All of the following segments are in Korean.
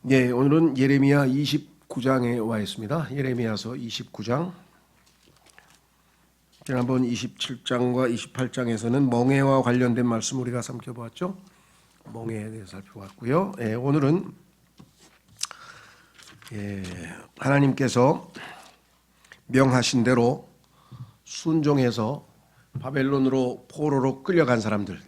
예, 오늘은 예레미야 29장에 와 있습니다. 예레미야서 29장. 지난번 27장과 28장에서는 멍에와 관련된 말씀 우리가 살펴보았죠. 멍에에 대해서 살펴봤고요. 예, 오늘은 하나님께서 명하신 대로 순종해서 바벨론으로 포로로 끌려간 사람들,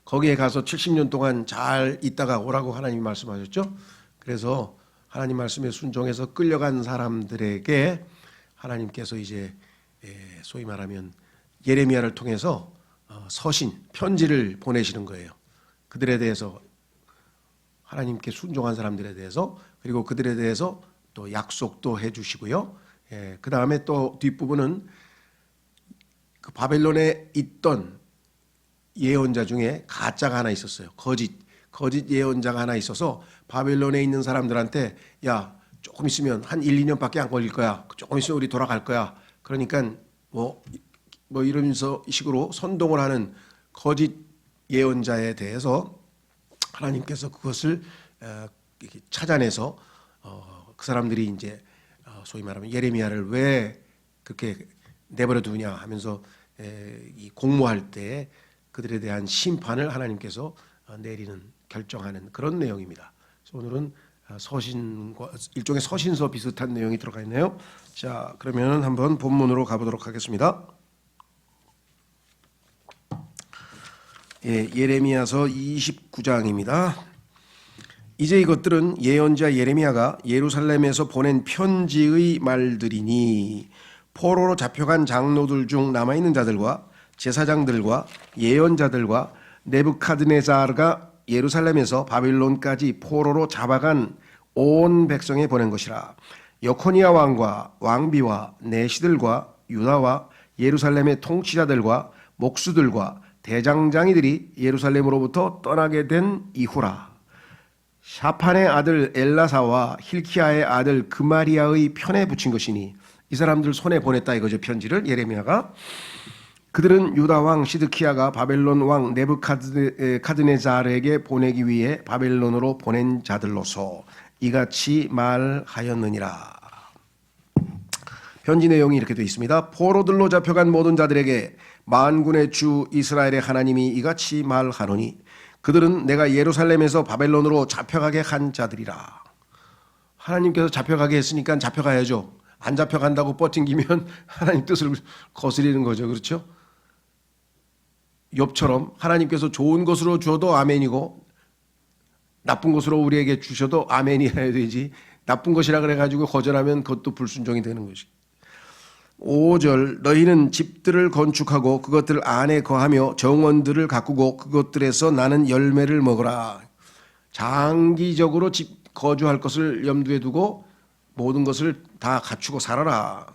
거기에 가서 70년 동안 잘 있다가 오라고 하나님이 말씀하셨죠. 그래서 하나님 말씀에 순종해서 끌려간 사람들에게 하나님께서 이제 소위 말하면 예레미야를 통해서 서신, 편지를 보내시는 거예요. 그들에 대해서, 하나님께 순종한 사람들에 대해서, 그리고 그들에 대해서 또 약속도 해주시고요. 그 다음에 또 뒷부분은 그 바벨론에 있던 예언자 중에 가짜가 하나 있었어요. 거짓 예언자가 하나 있어서 바벨론에 있는 사람들한테 야, 조금 있으면 한 1, 2년밖에 안 걸릴 거야. 조금 있으면 우리 돌아갈 거야. 그러니까 뭐 이러면서 식으로 선동을 하는 거짓 예언자에 대해서 하나님께서 그것을 찾아내서 그 사람들이 이제 소위 말하면 예레미야를 왜 그렇게 내버려 두냐 하면서 이 공모할 때 그들에 대한 심판을 하나님께서 내리는, 결정하는 그런 내용입니다. 그래서 오늘은 서신과 일종의 서신서 비슷한 내용이 들어가 있네요. 자, 그러면 한번 본문으로 가보도록 하겠습니다. 예레미야서 29장입니다. 이제 이것들은 예언자 예레미야가 예루살렘에서 보낸 편지의 말들이니 포로로 잡혀간 장로들 중 남아있는 자들과 제사장들과 예언자들과 네부카드네자르가 예루살렘에서 바빌론까지 포로로 잡아간 온 백성에 보낸 것이라. 여코니아 왕과 왕비와 내시들과 유다와 예루살렘의 통치자들과 목수들과 대장장이들이 예루살렘으로부터 떠나게 된 이후라. 샤판의 아들 엘라사와 힐키야의 아들 그마리아의 편에 붙인 것이니, 이 사람들 손에 보냈다 이거죠. 편지를 예레미야가. 그들은 유다 왕 시드키야가 바벨론 왕 네부카드네자르에게 보내기 위해 바벨론으로 보낸 자들로서 이같이 말하였느니라. 편지 내용이 이렇게 되어 있습니다. 포로들로 잡혀간 모든 자들에게 만군의 주 이스라엘의 하나님이 이같이 말하노니 그들은 내가 예루살렘에서 바벨론으로 잡혀가게 한 자들이라. 하나님께서 잡혀가게 했으니까 잡혀가야죠. 안 잡혀간다고 버팅기면 하나님 뜻을 거스리는 거죠. 그렇죠? 욥처럼 하나님께서 좋은 것으로 주어도 아멘이고 나쁜 것으로 우리에게 주셔도 아멘이 해야 되지, 나쁜 것이라 그래가지고 거절하면 그것도 불순종이 되는 것이. 5절 너희는 집들을 건축하고 그것들 안에 거하며 정원들을 가꾸고 그것들에서 나는 열매를 먹으라. 장기적으로 집 거주할 것을 염두에 두고 모든 것을 다 갖추고 살아라.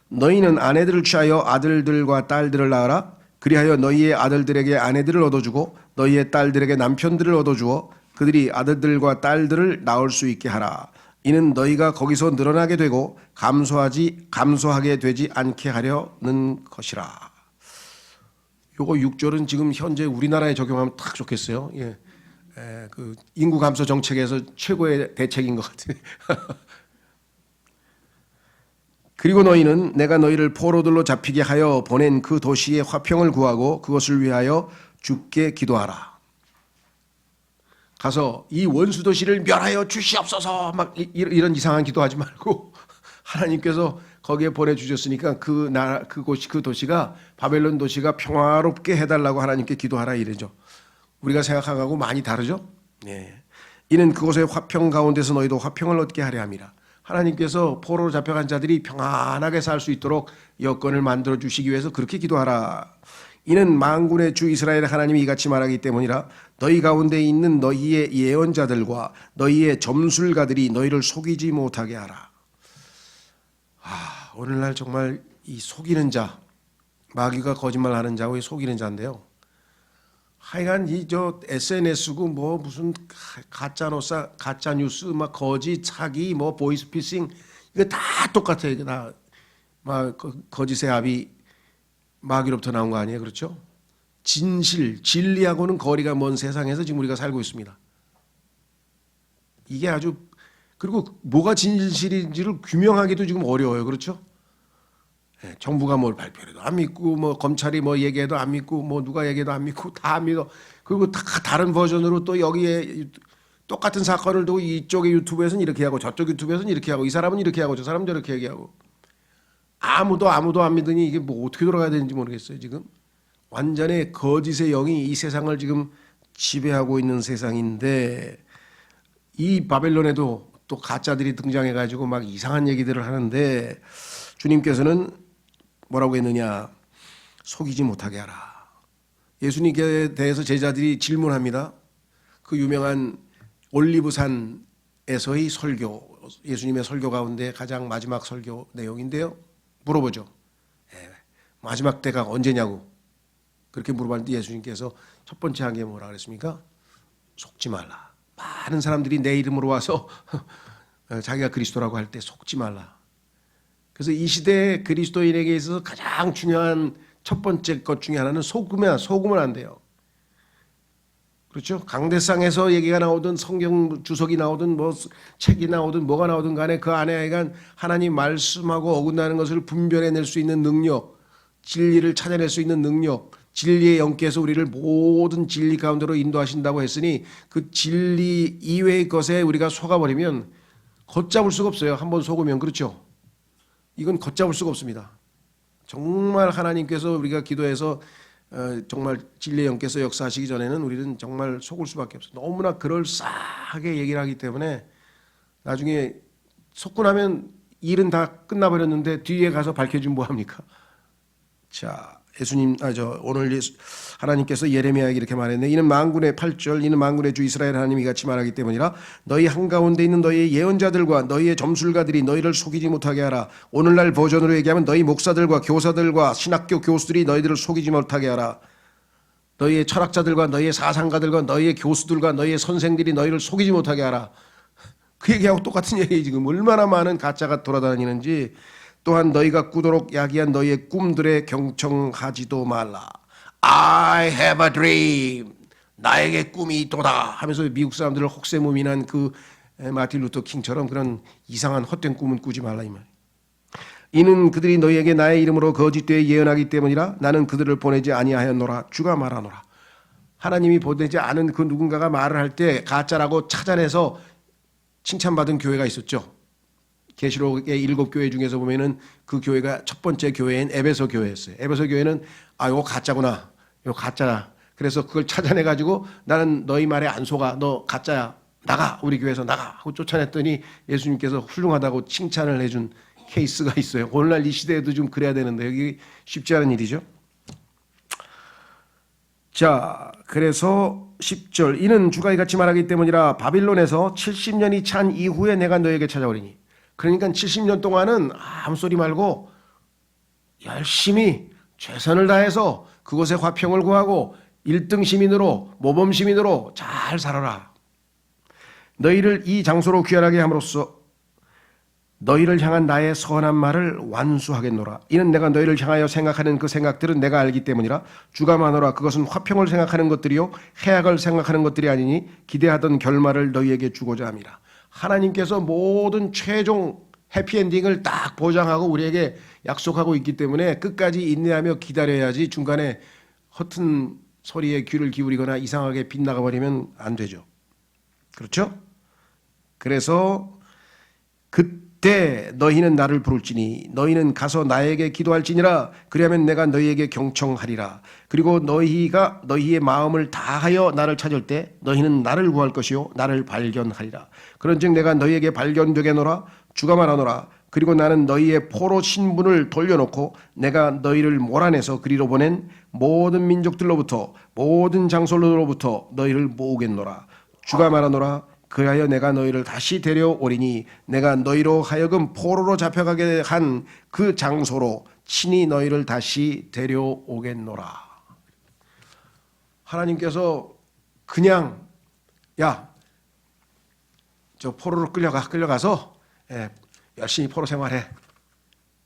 너희는 아내들을 취하여 아들들과 딸들을 낳아라. 그리하여 너희의 아들들에게 아내들을 얻어주고 너희의 딸들에게 남편들을 얻어주어 그들이 아들들과 딸들을 낳을 수 있게 하라. 이는 너희가 거기서 늘어나게 되고 감소하게 되지 않게 하려는 것이라. 요거 6절은 지금 현재 우리나라에 적용하면 딱 좋겠어요. 그 인구 감소 정책에서 최고의 대책인 것 같아요. 그리고 너희는 내가 너희를 포로들로 잡히게 하여 보낸 그 도시의 화평을 구하고 그것을 위하여 주께 기도하라. 가서 이 원수 도시를 멸하여 주시옵소서 막 이런 이상한 기도하지 말고 하나님께서 거기에 보내주셨으니까 그 도시가 바벨론 도시가 평화롭게 해달라고 하나님께 기도하라 이래죠. 우리가 생각하고 많이 다르죠. 이는 그곳의 화평 가운데서 너희도 화평을 얻게 하려 함이라. 하나님께서 포로로 잡혀간 자들이 평안하게 살 수 있도록 여건을 만들어 주시기 위해서 그렇게 기도하라. 이는 만군의 주 이스라엘의 하나님이 이같이 말하기 때문이라. 너희 가운데 있는 너희의 예언자들과 너희의 점술가들이 너희를 속이지 못하게 하라. 오늘날 정말 이 속이는 자, 마귀가 거짓말하는 자고 속이는 자인데요. 하여간 SNS고 무슨 가짜 뉴스, 막 거짓, 사기, 보이스피싱 이거 다 똑같아요. 이거 다 거짓의 압이 마귀로부터 나온 거 아니에요, 그렇죠? 진리하고는 거리가 먼 세상에서 지금 우리가 살고 있습니다. 이게 아주 그리고 뭐가 진실인지를 규명하기도 지금 어려워요. 그렇죠? 예, 정부가 뭘 발표해도 안 믿고 뭐 검찰이 뭐 얘기해도 안 믿고 뭐 누가 얘기해도 안 믿고 다 안 믿어. 그리고 다 다른 버전으로 또 여기에 똑같은 사건을 두고 이쪽의 유튜브에서는 이렇게 하고 저쪽 유튜브에서는 이렇게 하고 이 사람은 이렇게 하고 저 사람은 저렇게 얘기하고 아무도 안 믿으니 이게 뭐 어떻게 돌아가야 되는지 모르겠어요. 지금 완전히 거짓의 영이 이 세상을 지금 지배하고 있는 세상인데 이 바벨론에도 또 가짜들이 등장해 가지고 막 이상한 얘기들을 하는데 주님께서는 뭐라고 했느냐? 속이지 못하게 하라. 예수님께 대해서 제자들이 질문합니다. 그 유명한 올리브산에서의 설교, 예수님의 설교 가운데 가장 마지막 설교 내용인데요. 물어보죠. 마지막 때가 언제냐고. 그렇게 물어봤는데 예수님께서 첫 번째 한 게 뭐라 그랬습니까? 속지 말라. 많은 사람들이 내 이름으로 와서 자기가 그리스도라고 할 때 속지 말라. 그래서 이 시대의 그리스도인에게 있어서 가장 중요한 첫 번째 것 중에 하나는 속으면 안 돼요. 그렇죠? 강대상에서 얘기가 나오든 성경 주석이 나오든 뭐 책이 나오든 뭐가 나오든 간에 그 안에 하나님 말씀하고 어긋나는 것을 분별해낼 수 있는 능력, 진리를 찾아낼 수 있는 능력, 진리의 영께서 우리를 모든 진리 가운데로 인도하신다고 했으니 그 진리 이외의 것에 우리가 속아버리면 걷잡을 수가 없어요. 한번 속으면. 그렇죠? 이건 걷잡을 수가 없습니다. 정말 하나님께서 우리가 기도해서 정말 진리의 영께서 역사하시기 전에는 우리는 정말 속을 수밖에 없어요. 너무나 그럴싸하게 얘기를 하기 때문에 나중에 속고 나면 일은 다 끝나버렸는데 뒤에 가서 밝혀지면 뭐합니까? 자, 오늘 하나님께서 예레미야에게 이렇게 말했네. 이는 만군의 8절 이는 만군의 주 이스라엘 하나님이 같이 말하기 때문이라 너희 한가운데 있는 너희의 예언자들과 너희의 점술가들이 너희를 속이지 못하게 하라. 오늘날 버전으로 얘기하면 너희 목사들과 교사들과 신학교 교수들이 너희들을 속이지 못하게 하라. 너희의 철학자들과 너희의 사상가들과 너희의 교수들과 너희의 선생들이 너희를 속이지 못하게 하라. 그 얘기하고 똑같은 얘기. 지금 얼마나 많은 가짜가 돌아다니는지. 또한 너희가 꾸도록 야기한 너희의 꿈들에 경청하지도 말라. I have a dream. 나에게 꿈이 있도다 하면서 미국 사람들을 혹세무민한 그 마틴 루터 킹처럼 그런 이상한 헛된 꿈은 꾸지 말라 이 말. 이는 그들이 너희에게 나의 이름으로 거짓되어 예언하기 때문이라. 나는 그들을 보내지 아니하였노라. 주가 말하노라. 하나님이 보내지 않은 그 누군가가 말을 할 때 가짜라고 찾아내서 칭찬받은 교회가 있었죠. 계시록의 7교회 중에서 보면은 그 교회가 첫 번째 교회인 에베소 교회였어요. 에베소 교회는 이거 가짜구나. 이거 가짜야. 그래서 그걸 찾아내 가지고 나는 너희 말에 안 속아. 너 가짜야. 나가. 우리 교회에서 나가. 하고 쫓아냈더니 예수님께서 훌륭하다고 칭찬을 해준 케이스가 있어요. 오늘날 이 시대에도 좀 그래야 되는데 여기 쉽지 않은 일이죠. 자, 그래서 10절 이는 주가 이같이 말하기 때문이라. 바빌론에서 70년이 찬 이후에 내가 너에게 찾아오리니. 그러니까 70년 동안은 아무 소리 말고 열심히 최선을 다해서 그곳에 화평을 구하고 1등 시민으로 모범 시민으로 잘 살아라. 너희를 이 장소로 귀환하게 함으로써 너희를 향한 나의 선한 말을 완수하겠노라. 이는 내가 너희를 향하여 생각하는 그 생각들은 내가 알기 때문이라. 주가 말하노라. 그것은 화평을 생각하는 것들이요 해악을 생각하는 것들이 아니니 기대하던 결말을 너희에게 주고자 함이라. 하나님께서 모든 최종 해피엔딩을 딱 보장하고 우리에게 약속하고 있기 때문에 끝까지 인내하며 기다려야지 중간에 허튼 소리에 귀를 기울이거나 이상하게 빗나가 버리면 안 되죠. 그렇죠? 그래서 그때 너희는 나를 부를지니 너희는 가서 나에게 기도할지니라. 그리하면 내가 너희에게 경청하리라. 그리고 너희가 너희의 마음을 다하여 나를 찾을 때 너희는 나를 구할 것이요 나를 발견하리라. 그런즉 내가 너희에게 발견되게노라. 주가 말하노라. 그리고 나는 너희의 포로 신분을 돌려놓고 내가 너희를 몰아내서 그리로 보낸 모든 민족들로부터 모든 장소로부터 너희를 모으겠노라. 주가 말하노라. 그리하여 내가 너희를 다시 데려오리니 내가 너희로 하여금 포로로 잡혀가게 한 그 장소로 친히 너희를 다시 데려오겠노라. 하나님께서 그냥 저 포로로 끌려가서 열심히 포로 생활해.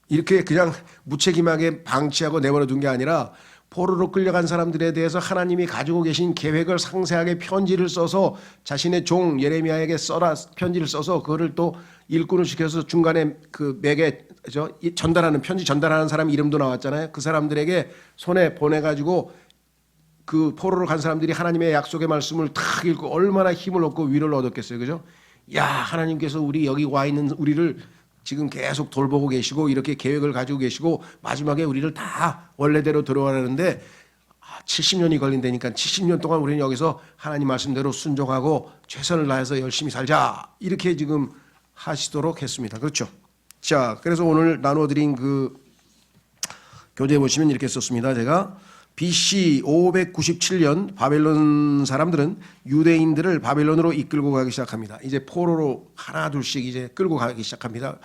이렇게 그냥 무책임하게 방치하고 내버려 둔 게 아니라 포로로 끌려간 사람들에 대해서 하나님이 가지고 계신 계획을 상세하게 편지를 써서 자신의 종 예레미야에게 편지를 써서 그거를 또 일꾼을 시켜서 중간에 그 맥에 전달하는 편지 전달하는 사람 이름도 나왔잖아요. 그 사람들에게 손에 보내가지고 그 포로로 간 사람들이 하나님의 약속의 말씀을 탁 읽고 얼마나 힘을 얻고 위로를 얻었겠어요. 그죠? 야, 하나님께서 우리 여기 와 있는 우리를 지금 계속 돌보고 계시고 이렇게 계획을 가지고 계시고 마지막에 우리를 다 원래대로 들어가려는데 70년이 걸린다니까 70년 동안 우리는 여기서 하나님 말씀대로 순종하고 최선을 다해서 열심히 살자 이렇게 지금 하시도록 했습니다. 그렇죠? 자, 그래서 오늘 나눠드린 그 교재에 보시면 이렇게 썼습니다. 제가 BC 597년 바벨론 사람들은 유대인들을 바벨론으로 이끌고 가기 시작합니다. 이제 포로로 하나 둘씩 이제 끌고 가기 시작합니다.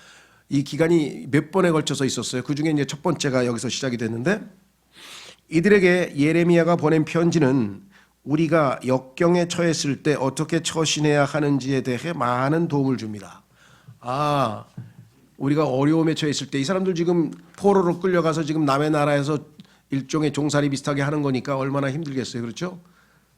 이 기간이 몇 번에 걸쳐서 있었어요. 그 중에 이제 첫 번째가 여기서 시작이 됐는데 이들에게 예레미야가 보낸 편지는 우리가 역경에 처했을 때 어떻게 처신해야 하는지에 대해 많은 도움을 줍니다. 우리가 어려움에 처했을 때 이 사람들 지금 포로로 끌려가서 지금 남의 나라에서 일종의 종살이 비슷하게 하는 거니까 얼마나 힘들겠어요. 그렇죠?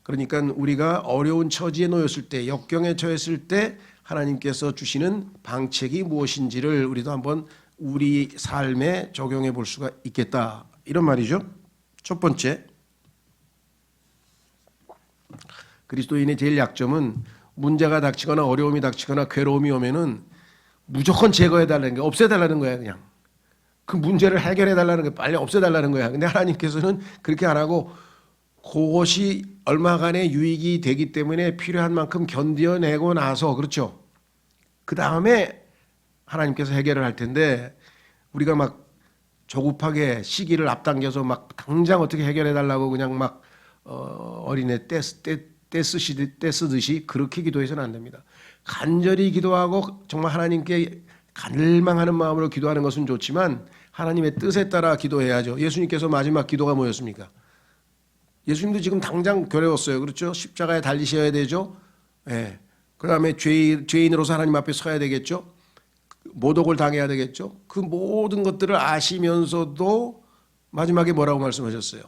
그러니까 우리가 어려운 처지에 놓였을 때 역경에 처했을 때 하나님께서 주시는 방책이 무엇인지를 우리도 한번 우리 삶에 적용해 볼 수가 있겠다. 이런 말이죠. 첫 번째, 그리스도인의 제일 약점은 문제가 닥치거나 어려움이 닥치거나 괴로움이 오면은 무조건 제거해달라는 게 없애달라는 거야. 그냥 그 문제를 해결해달라는 게 빨리 없애달라는 거야. 근데 하나님께서는 그렇게 안 하고 그것이 얼마간의 유익이 되기 때문에 필요한 만큼 견뎌내고 나서 그렇죠. 그 다음에 하나님께서 해결을 할 텐데 우리가 막 조급하게 시기를 앞당겨서 막 당장 어떻게 해결해달라고 그냥 막 어린애 떼 쓰듯이 그렇게 기도해서는 안 됩니다. 간절히 기도하고 정말 하나님께 갈망하는 마음으로 기도하는 것은 좋지만 하나님의 뜻에 따라 기도해야죠. 예수님께서 마지막 기도가 뭐였습니까? 예수님도 지금 당장 괴로웠어요. 그렇죠? 십자가에 달리셔야 되죠. 예. 그 다음에 죄인으로서 하나님 앞에 서야 되겠죠. 모독을 당해야 되겠죠. 그 모든 것들을 아시면서도 마지막에 뭐라고 말씀하셨어요?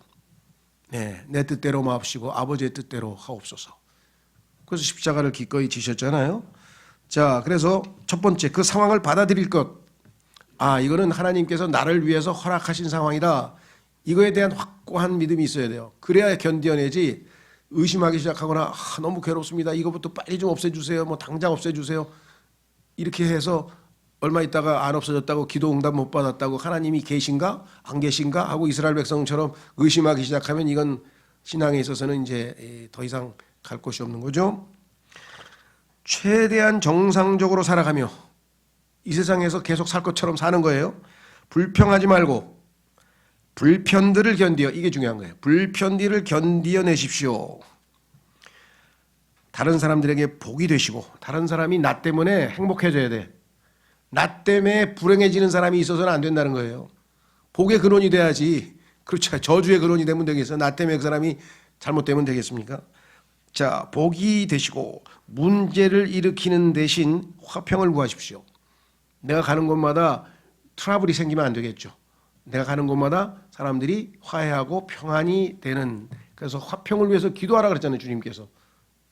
네, 내 뜻대로 마옵시고 아버지의 뜻대로 하옵소서. 그래서 십자가를 기꺼이 지셨잖아요. 자, 그래서 첫 번째 그 상황을 받아들일 것. 이거는 하나님께서 나를 위해서 허락하신 상황이다. 이거에 대한 확고한 믿음이 있어야 돼요. 그래야 견뎌내지 의심하기 시작하거나 너무 괴롭습니다. 이거부터 빨리 좀 없애주세요. 뭐 당장 없애주세요. 이렇게 해서 얼마 있다가 안 없어졌다고 기도 응답 못 받았다고 하나님이 계신가 안 계신가 하고 이스라엘 백성처럼 의심하기 시작하면 이건 신앙에 있어서는 이제 더 이상 갈 곳이 없는 거죠. 최대한 정상적으로 살아가며 이 세상에서 계속 살 것처럼 사는 거예요. 불평하지 말고 불편들을 견디어, 이게 중요한 거예요. 불편들을 견디어내십시오. 다른 사람들에게 복이 되시고 다른 사람이 나 때문에 행복해져야 돼. 나 때문에 불행해지는 사람이 있어서는 안 된다는 거예요. 복의 근원이 돼야지. 그렇죠. 저주의 근원이 되면 되겠어요. 나 때문에 그 사람이 잘못되면 되겠습니까? 자, 복이 되시고 문제를 일으키는 대신 화평을 구하십시오. 내가 가는 곳마다 트러블이 생기면 안 되겠죠. 내가 가는 곳마다 사람들이 화해하고 평안이 되는, 그래서 화평을 위해서 기도하라 그랬잖아요. 주님께서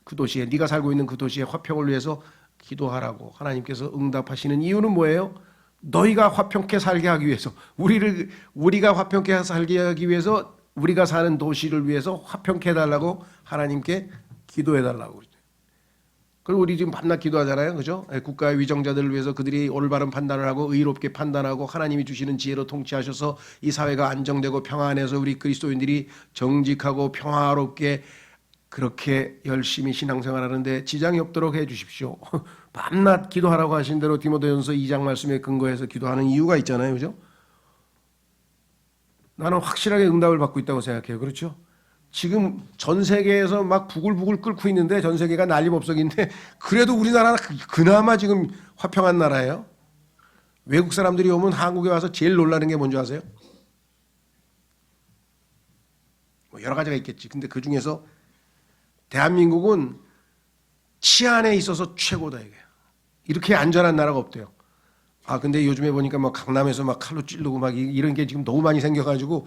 그 도시에, 네가 살고 있는 그 도시의 화평을 위해서 기도하라고 하나님께서 응답하시는 이유는 뭐예요? 너희가 화평케 살게 하기 위해서, 우리가 화평케 살게 하기 위해서, 우리가 사는 도시를 위해서 화평케 해달라고 하나님께 기도해달라고 그러죠. 그리고 우리 지금 밤낮 기도하잖아요. 그죠? 국가의 위정자들을 위해서 그들이 올바른 판단을 하고 의롭게 판단하고 하나님이 주시는 지혜로 통치하셔서 이 사회가 안정되고 평안해서 우리 그리스도인들이 정직하고 평화롭게 그렇게 열심히 신앙생활하는데 지장이 없도록 해 주십시오. 밤낮 기도하라고 하신 대로 디모데전서 2장 말씀에 근거해서 기도하는 이유가 있잖아요. 그죠? 나는 확실하게 응답을 받고 있다고 생각해요. 그렇죠? 지금 전 세계에서 막 부글부글 끓고 있는데, 전 세계가 난리법석인데 그래도 우리나라는 그나마 지금 화평한 나라예요. 외국 사람들이 오면 한국에 와서 제일 놀라는 게 뭔지 아세요? 뭐 여러 가지가 있겠지. 근데 그 중에서 대한민국은 치안에 있어서 최고다 이게. 이렇게 안전한 나라가 없대요. 근데 요즘에 보니까 막 강남에서 막 칼로 찌르고 막 이런 게 지금 너무 많이 생겨가지고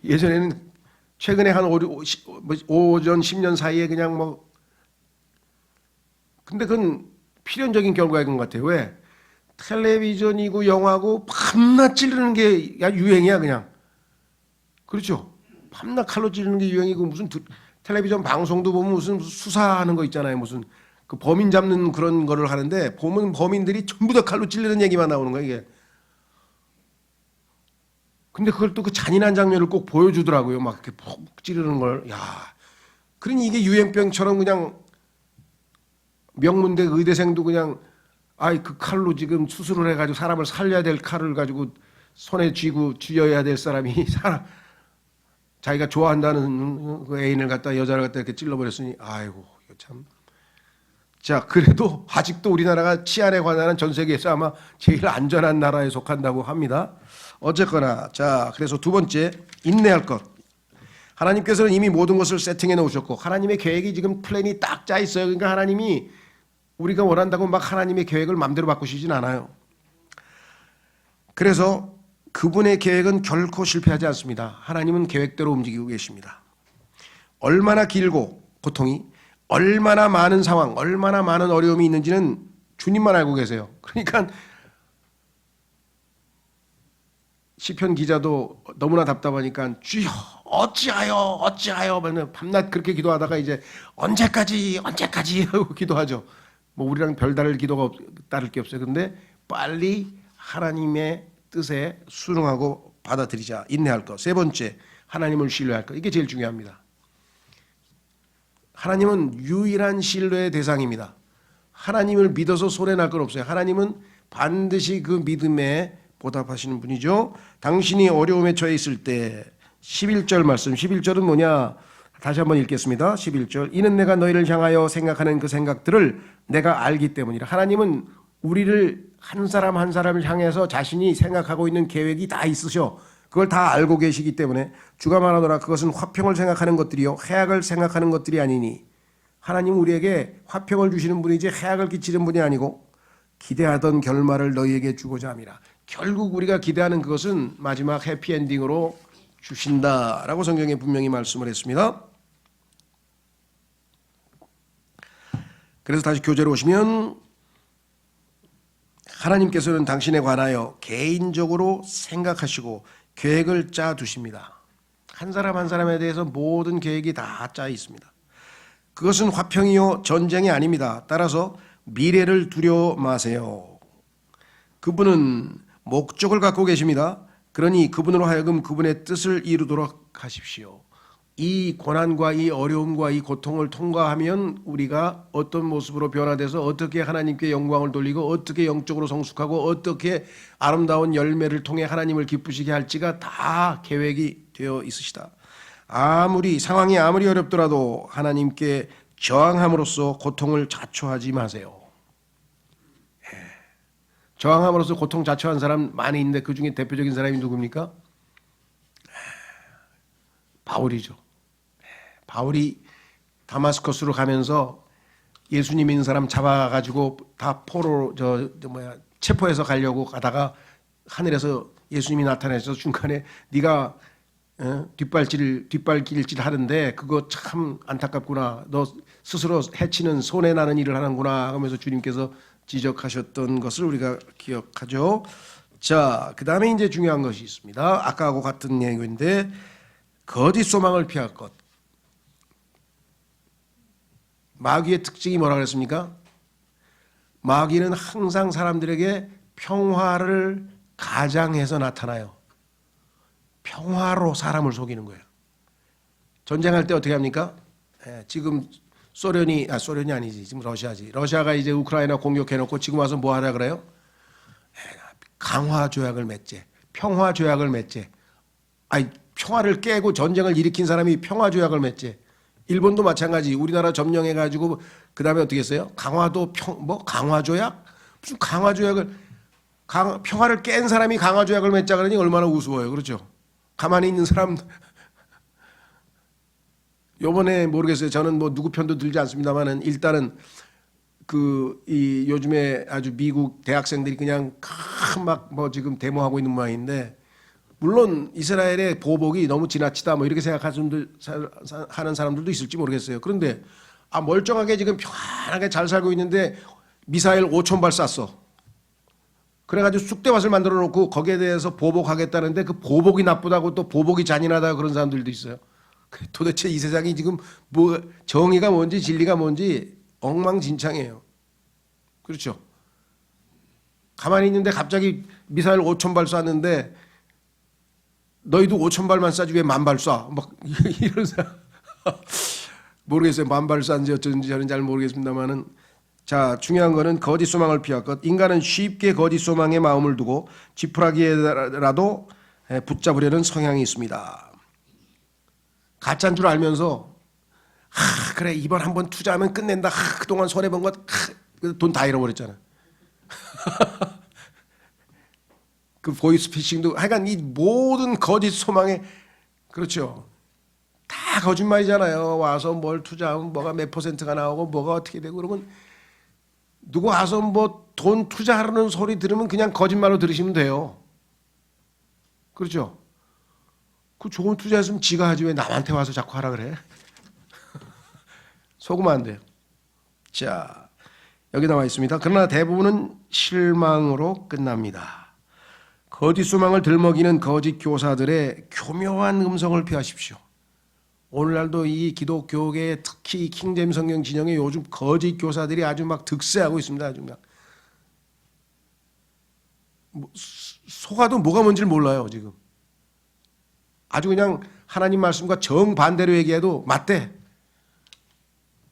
예전에는 최근에 한 5년 10년 사이에 그냥 뭐 근데 그건 필연적인 결과인 것 같아요. 왜? 텔레비전이고 영화고 밤낮 찌르는 게 유행이야 그냥. 그렇죠? 밤낮 칼로 찌르는 게 유행이고 무슨 텔레비전 방송도 보면 무슨 수사하는 거 있잖아요. 무슨 그 범인 잡는 그런 거를 하는데 보면 범인들이 전부 다 칼로 찌르는 얘기만 나오는 거야 이게. 근데 그걸 또 그 잔인한 장면을 꼭 보여주더라고요. 막 이렇게 푹 찌르는 걸. 야, 그러니 이게 유행병처럼 그냥 명문대 의대생도 그냥 아이 그 칼로 지금 수술을 해가지고 사람을 살려야 될 칼을 가지고 손에 쥐고 쥐어야 될 사람이 사람 자기가 좋아한다는 그 애인을 갖다 여자를 갖다 이렇게 찔러버렸으니 아이고 이거 참. 자 그래도 아직도 우리나라가 치안에 관한 전 세계에서 아마 제일 안전한 나라에 속한다고 합니다. 어쨌거나 자 그래서 두 번째 인내할 것. 하나님께서는 이미 모든 것을 세팅해 놓으셨고 하나님의 계획이 지금 플랜이 딱 짜 있어요. 그러니까 하나님이 우리가 원한다고 막 하나님의 계획을 마음대로 바꾸시진 않아요. 그래서 그분의 계획은 결코 실패하지 않습니다. 하나님은 계획대로 움직이고 계십니다. 얼마나 길고 고통이 얼마나 많은 상황, 얼마나 많은 어려움이 있는지는 주님만 알고 계세요. 그러니까 시편 기자도 너무나 답답하니까 주여 어찌하여 밤낮 그렇게 기도하다가 이제 언제까지 하고 기도하죠. 뭐 우리랑 별다를 기도가 따를 게 없어요. 근데 빨리 하나님의 뜻에 순응하고 받아들이자. 인내할 것. 세 번째 하나님을 신뢰할 것. 이게 제일 중요합니다. 하나님은 유일한 신뢰의 대상입니다. 하나님을 믿어서 손해날 건 없어요. 하나님은 반드시 그 믿음에 보답하시는 분이죠. 당신이 어려움에 처해 있을 때 11절 말씀. 11절은 뭐냐? 다시 한번 읽겠습니다. 11절. 이는 내가 너희를 향하여 생각하는 그 생각들을 내가 알기 때문이라. 하나님은 우리를 한 사람 한 사람을 향해서 자신이 생각하고 있는 계획이 다 있으셔. 그걸 다 알고 계시기 때문에 주가 말하노라 그것은 화평을 생각하는 것들이요 해악을 생각하는 것들이 아니니. 하나님 우리에게 화평을 주시는 분이지 해악을 끼치는 분이 아니고 기대하던 결말을 너희에게 주고자 함이라. 결국 우리가 기대하는 그것은 마지막 해피엔딩으로 주신다라고 성경에 분명히 말씀을 했습니다. 그래서 다시 교재로 오시면 하나님께서는 당신에 관하여 개인적으로 생각하시고 계획을 짜 두십니다. 한 사람 한 사람에 대해서 모든 계획이 다 짜 있습니다. 그것은 화평이요 전쟁이 아닙니다. 따라서 미래를 두려워 마세요. 그분은 목적을 갖고 계십니다. 그러니 그분으로 하여금 그분의 뜻을 이루도록 하십시오. 이 고난과 이 어려움과 이 고통을 통과하면 우리가 어떤 모습으로 변화돼서 어떻게 하나님께 영광을 돌리고 어떻게 영적으로 성숙하고 어떻게 아름다운 열매를 통해 하나님을 기쁘시게 할지가 다 계획이 되어 있으시다. 상황이 아무리 어렵더라도 하나님께 저항함으로써 고통을 자초하지 마세요. 저항함으로써 고통 자초한 사람 많이 있는데 그 중에 대표적인 사람이 누굽니까? 바울이죠. 바울이 다마스커스로 가면서 예수님 있는 사람 잡아가지고 다 포로 체포해서 가려고 가다가 하늘에서 예수님이 나타나셔서 중간에 네가 뒷발길질 하는데 그거 참 안타깝구나. 너 스스로 해치는 손해 나는 일을 하는구나 하면서 주님께서 지적하셨던 것을 우리가 기억하죠. 자, 그 다음에 이제 중요한 것이 있습니다. 아까하고 같은 내용인데 거짓 소망을 피할 것. 마귀의 특징이 뭐라 그랬습니까? 마귀는 항상 사람들에게 평화를 가장해서 나타나요. 평화로 사람을 속이는 거예요. 전쟁할 때 어떻게 합니까? 지금 소련이 아니지. 지금 러시아지. 러시아가 이제 우크라이나 공격해놓고 지금 와서 뭐 하라 그래요? 강화 조약을 맺재. 평화 조약을 맺재. 평화를 깨고 전쟁을 일으킨 사람이 평화 조약을 맺재. 일본도 마찬가지. 우리나라 점령해가지고 그 다음에 어떻게 했어요? 강화도 강화 조약? 무슨 강화 조약을 평화를 깬 사람이 강화 조약을 맺자 그러니 얼마나 우스워요. 그렇죠? 가만히 있는 사람. 요번에 모르겠어요. 저는 뭐 누구 편도 들지 않습니다만은 일단은 이 요즘에 아주 미국 대학생들이 그냥 지금 데모하고 있는 모양인데 물론 이스라엘의 보복이 너무 지나치다 뭐 이렇게 하는 사람들도 있을지 모르겠어요. 그런데 멀쩡하게 지금 편하게 잘 살고 있는데 미사일 5,000발 쐈어. 그래가지고 쑥대밭을 만들어 놓고 거기에 대해서 보복하겠다는데 그 보복이 나쁘다고 또 보복이 잔인하다 그런 사람들도 있어요. 도대체 이 세상이 지금 뭐 정의가 뭔지 진리가 뭔지 엉망진창이에요. 그렇죠? 가만히 있는데 갑자기 미사일 5,000발 쐈는데 너희도 5,000발만 쏴지 왜 10,000발 쏴? 막 이런 사람 모르겠어요. 10,000발 쐈는지 어쩐지 저는 잘 모르겠습니다만은 자, 중요한 거는 거짓 소망을 피할 것. 인간은 쉽게 거짓 소망에 마음을 두고 지푸라기에라도 붙잡으려는 성향이 있습니다. 가짜인 줄 알면서 그래 이번 한번 투자하면 끝낸다. 그동안 손해본 것 돈 다 잃어버렸잖아. 그 보이스피싱도 하여간 이 모든 거짓 소망에 그렇죠. 다 거짓말이잖아요. 와서 뭘 투자하면 뭐가 몇 퍼센트가 나오고 뭐가 어떻게 되고 그러면 누구 와서 뭐 돈 투자하라는 소리 들으면 그냥 거짓말로 들으시면 돼요. 그렇죠? 그 좋은 투자했으면 지가 하지 왜 남한테 와서 자꾸 하라 그래? 속으면 안 돼요. 자, 여기 나와 있습니다. 그러나 대부분은 실망으로 끝납니다. 거짓 소망을 들먹이는 거짓 교사들의 교묘한 음성을 피하십시오. 오늘날도 이 기독교계 특히 킹제임스 성경 진영에 요즘 거짓 교사들이 아주 막 득세하고 있습니다. 아주 막 속아도 뭐가 뭔지를 몰라요 지금. 아주 그냥 하나님 말씀과 정반대로 얘기해도 맞대.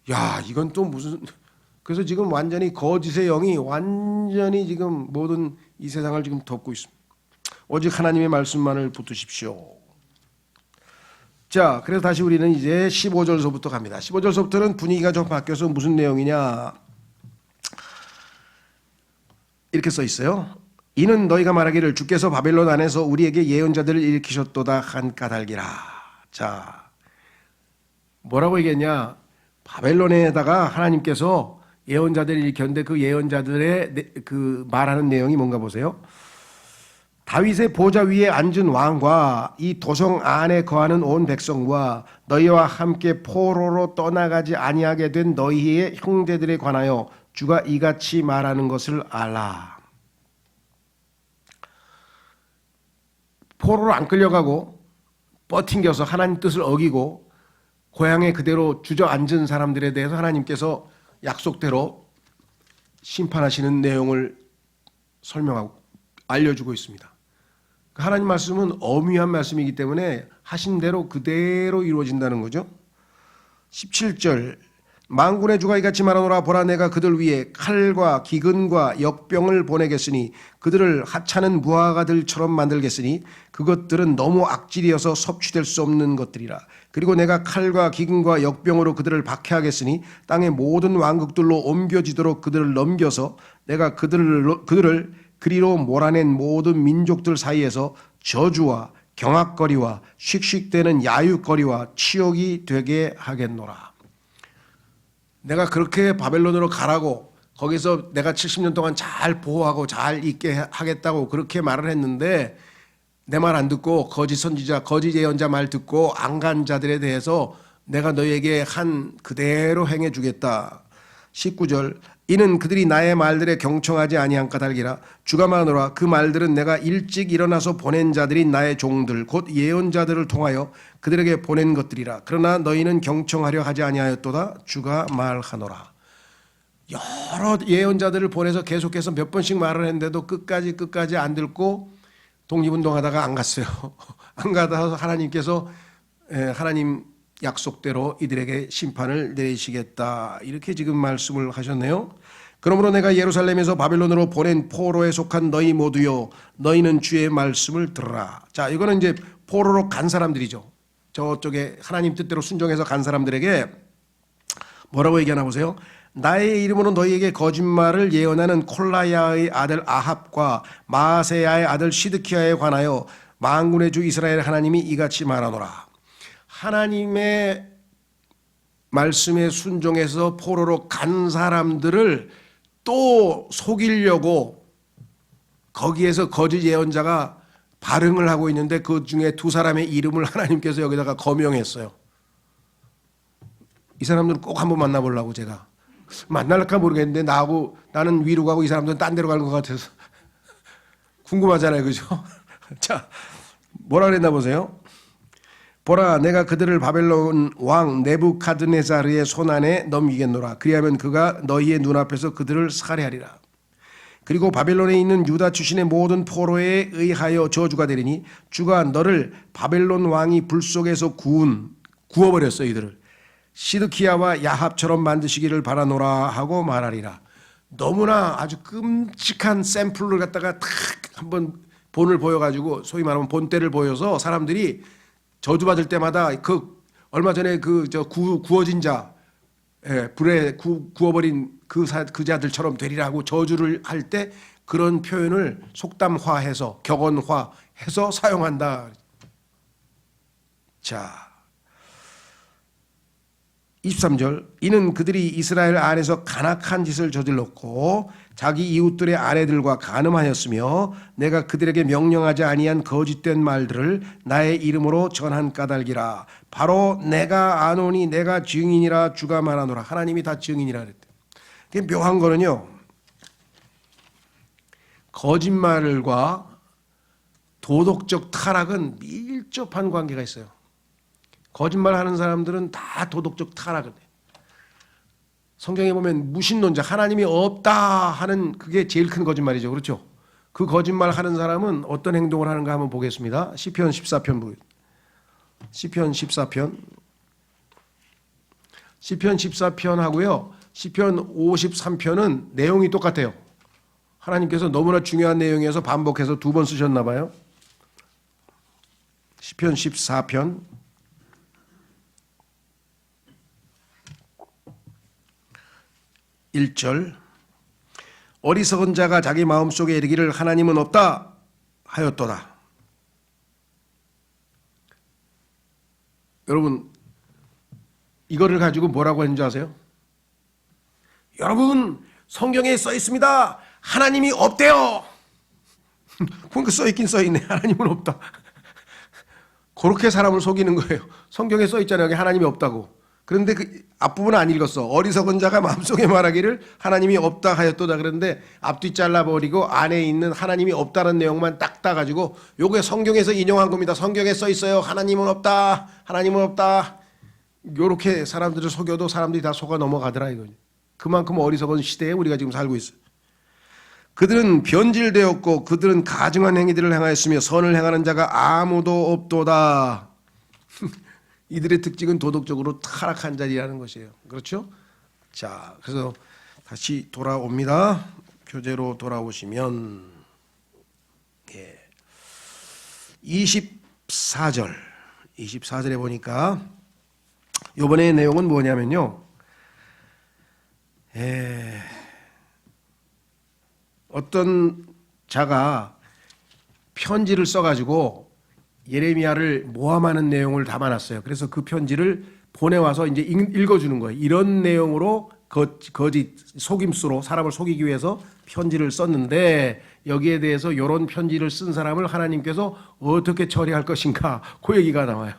야 이건 또 무슨 그래서 지금 완전히 거짓의 영이 완전히 지금 모든 이 세상을 지금 덮고 있습니다. 오직 하나님의 말씀만을 붙드십시오. 자, 그래서 다시 우리는 이제 15절서부터 갑니다. 15절서부터는 분위기가 좀 바뀌어서 무슨 내용이냐 이렇게 써 있어요. 이는 너희가 말하기를 주께서 바벨론 안에서 우리에게 예언자들을 일으키셨도다 한 까닭이라. 자, 뭐라고 얘기했냐? 바벨론에다가 하나님께서 예언자들을 일으켰는데 그 예언자들의 그 말하는 내용이 뭔가 보세요. 다윗의 보좌 위에 앉은 왕과 이 도성 안에 거하는 온 백성과 너희와 함께 포로로 떠나가지 아니하게 된 너희의 형제들에 관하여 주가 이같이 말하는 것을 알라. 포로로 안 끌려가고 뻗팅겨서 하나님 뜻을 어기고 고향에 그대로 주저앉은 사람들에 대해서 하나님께서 약속대로 심판하시는 내용을 설명하고 알려주고 있습니다. 하나님 말씀은 엄위한 말씀이기 때문에 하신 대로 그대로 이루어진다는 거죠. 17절 만군의 주가 이같이 말하노라. 보라 내가 그들 위에 칼과 기근과 역병을 보내겠으니 그들을 하찮은 무화과들처럼 만들겠으니 그것들은 너무 악질이어서 섭취될 수 없는 것들이라. 그리고 내가 칼과 기근과 역병으로 그들을 박해하겠으니 땅의 모든 왕국들로 옮겨지도록 그들을 넘겨서 내가 그들을 그리로 몰아낸 모든 민족들 사이에서 저주와 경악거리와 씩씩대는 야유거리와 치욕이 되게 하겠노라. 내가 그렇게 바벨론으로 가라고 거기서 내가 70년 동안 잘 보호하고 잘 있게 하겠다고 그렇게 말을 했는데 내 말 안 듣고 거짓 선지자 거짓 예언자 말 듣고 안 간 자들에 대해서 내가 너에게 한 그대로 행해 주겠다. 19절 이는 그들이 나의 말들에 경청하지 아니한 까닭이라. 주가 말하노라. 그 말들은 내가 일찍 일어나서 보낸 자들인 나의 종들 곧 예언자들을 통하여 그들에게 보낸 것들이라. 그러나 너희는 경청하려 하지 아니하였도다. 주가 말하노라. 여러 예언자들을 보내서 계속해서 몇 번씩 말을 했는데도 끝까지 안 듣고 독립운동하다가 안 갔어요. 안 가다가 하나님께서 하나님 약속대로 이들에게 심판을 내리시겠다. 이렇게 지금 말씀을 하셨네요. 그러므로 내가 예루살렘에서 바벨론으로 보낸 포로에 속한 너희 모두요 너희는 주의 말씀을 들으라. 자, 이거는 이제 포로로 간 사람들이죠. 저쪽에 하나님 뜻대로 순종해서 간 사람들에게 뭐라고 얘기하나 보세요. 나의 이름으로 너희에게 거짓말을 예언하는 콜라야의 아들 아합과 마세야의 아들 시드키야에 관하여 만군의 주 이스라엘 하나님이 이같이 말하노라. 하나님의 말씀에 순종해서 포로로 간 사람들을 또 속이려고 거기에서 거짓 예언자가 발흥을 하고 있는데 그 중에 두 사람의 이름을 하나님께서 여기다가 거명했어요. 이 사람들은 꼭 한번 만나보려고 제가. 만날까 모르겠는데 나는 위로 가고 이 사람들은 딴 데로 가는 것 같아서 궁금하잖아요. 그죠? 자, 뭐라 그랬나 보세요. 보라, 내가 그들을 바벨론 왕 네부카드네자르의 손안에 넘기겠노라. 그리하면 그가 너희의 눈앞에서 그들을 살해하리라. 그리고 바벨론에 있는 유다 출신의 모든 포로에 의하여 저주가 되리니 주가 너를 바벨론 왕이 불 속에서 구워버렸어. 이들을 시드키야와 야합처럼 만드시기를 바라노라 하고 말하리라. 너무나 아주 끔찍한 샘플을 갖다가 탁 한번 본을 보여가지고 소위 말하면 본때를 보여서 사람들이 저주받을 때마다 얼마 전에 구워진 자, 불에 구워버린 그 자들처럼 되리라고 저주를 할 때 그런 표현을 속담화해서 격언화해서 사용한다. 자, 23절, 이는 그들이 이스라엘 안에서 간악한 짓을 저질렀고 자기 이웃들의 아내들과 간음하였으며 내가 그들에게 명령하지 아니한 거짓된 말들을 나의 이름으로 전한 까닭이라. 바로 내가 아노니 내가 증인이라 주가 말하노라. 하나님이 다 증인이라 그랬대. 묘한 거는요, 거짓말과 도덕적 타락은 밀접한 관계가 있어요. 거짓말하는 사람들은 다 도덕적 타락을 해요. 성경에 보면 무신론자, 하나님이 없다 하는 그게 제일 큰 거짓말이죠. 그렇죠? 그 거짓말하는 사람은 어떤 행동을 하는가 한번 보겠습니다. 시편 14편 시편 14편 하고요. 시편 53편은 내용이 똑같아요. 하나님께서 너무나 중요한 내용이어서 반복해서 2번 쓰셨나 봐요. 시편 14편 1절, 어리석은 자가 자기 마음속에 이르기를 하나님은 없다 하였도다. 여러분, 이거를 가지고 뭐라고 했는지 아세요? 여러분, 성경에 써 있습니다. 하나님이 없대요. 그러니까 써 있긴 써 있네. 하나님은 없다. 그렇게 사람을 속이는 거예요. 성경에 써 있잖아요. 여기 하나님이 없다고. 그런데 그 앞부분 안 읽었어. 어리석은 자가 마음속에 말하기를 하나님이 없다 하였도다. 그런데 앞뒤 잘라버리고 안에 있는 하나님이 없다는 내용만 딱 따가지고 요게 성경에서 인용한 겁니다. 성경에 써 있어요. 하나님은 없다. 하나님은 없다. 요렇게 사람들을 속여도 사람들이 다 속아 넘어가더라 이거죠. 그만큼 어리석은 시대에 우리가 지금 살고 있어요. 그들은 변질되었고 그들은 가증한 행위들을 행하였으며 선을 행하는 자가 아무도 없도다. 이들의 특징은 도덕적으로 타락한 자리라는 것이에요. 그렇죠? 자, 그래서 다시 돌아옵니다. 교재로 돌아오시면 24절에 보니까 이번에 내용은 뭐냐면요. 어떤 자가 편지를 써가지고 예레미야를 모함하는 내용을 담아놨어요. 그래서 그 편지를 보내와서 이제 읽어주는 거예요. 이런 내용으로 거짓 속임수로 사람을 속이기 위해서 편지를 썼는데 여기에 대해서 이런 편지를 쓴 사람을 하나님께서 어떻게 처리할 것인가 그 얘기가 나와요.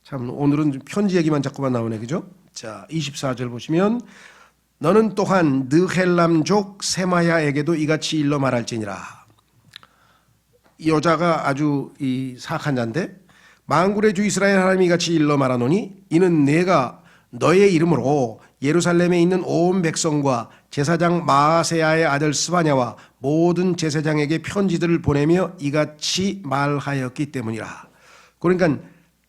참 오늘은 편지 얘기만 자꾸만 나오네. 그죠? 자, 24절 보시면 너는 또한 느헬람족 세마야에게도 이같이 일러 말할지니라. 이 여자가 아주 사악한 자인데 만군의 주 이스라엘 하나님이 같이 일러 말하노니 이는 내가 너의 이름으로 예루살렘에 있는 온 백성과 제사장 마아세야의 아들 스바냐와 모든 제사장에게 편지들을 보내며 이같이 말하였기 때문이라. 그러니까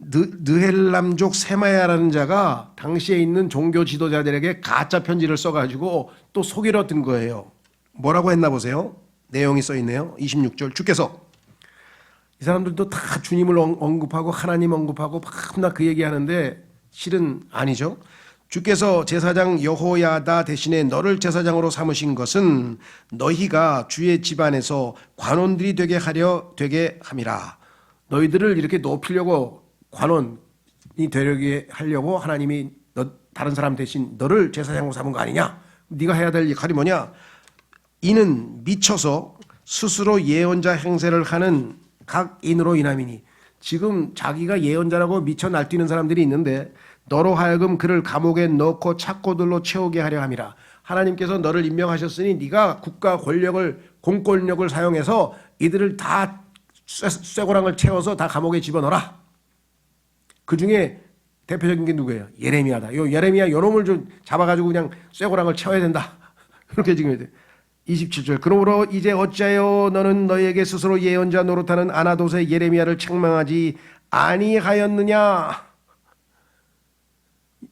느헬람족 세마야라는 자가 당시에 있는 종교 지도자들에게 가짜 편지를 써가지고 또 속이려 든 거예요. 뭐라고 했나 보세요. 내용이 써 있네요. 26절 주께서 이 사람들도 다 주님을 언급하고 하나님 언급하고 막 그 얘기하는데 실은 아니죠. 주께서 제사장 여호야다 대신에 너를 제사장으로 삼으신 것은 너희가 주의 집안에서 관원들이 되게 함이라. 너희들을 이렇게 높이려고 관원이 되게 하려고 하나님이 다른 사람 대신 너를 제사장으로 삼은 거 아니냐? 네가 해야 될 역할이 뭐냐? 이는 미쳐서 스스로 예언자 행세를 하는 각 인으로 인함이니. 지금 자기가 예언자라고 미쳐 날뛰는 사람들이 있는데 너로 하여금 그를 감옥에 넣고 착고들로 채우게 하려 함이라. 하나님께서 너를 임명하셨으니 네가 국가 권력을 공권력을 사용해서 이들을 다 쇠고랑을 채워서 다 감옥에 집어넣어라. 그 중에 대표적인 게 누구예요? 예레미야다. 요 예레미야 요놈을 좀 잡아가지고 그냥 쇠고랑을 채워야 된다. 그렇게 지금 해야 돼. 27절. 그러므로 이제 어찌하여 너는 너에게 스스로 예언자 노릇하는 아나돗의 예레미야를 책망하지 아니하였느냐.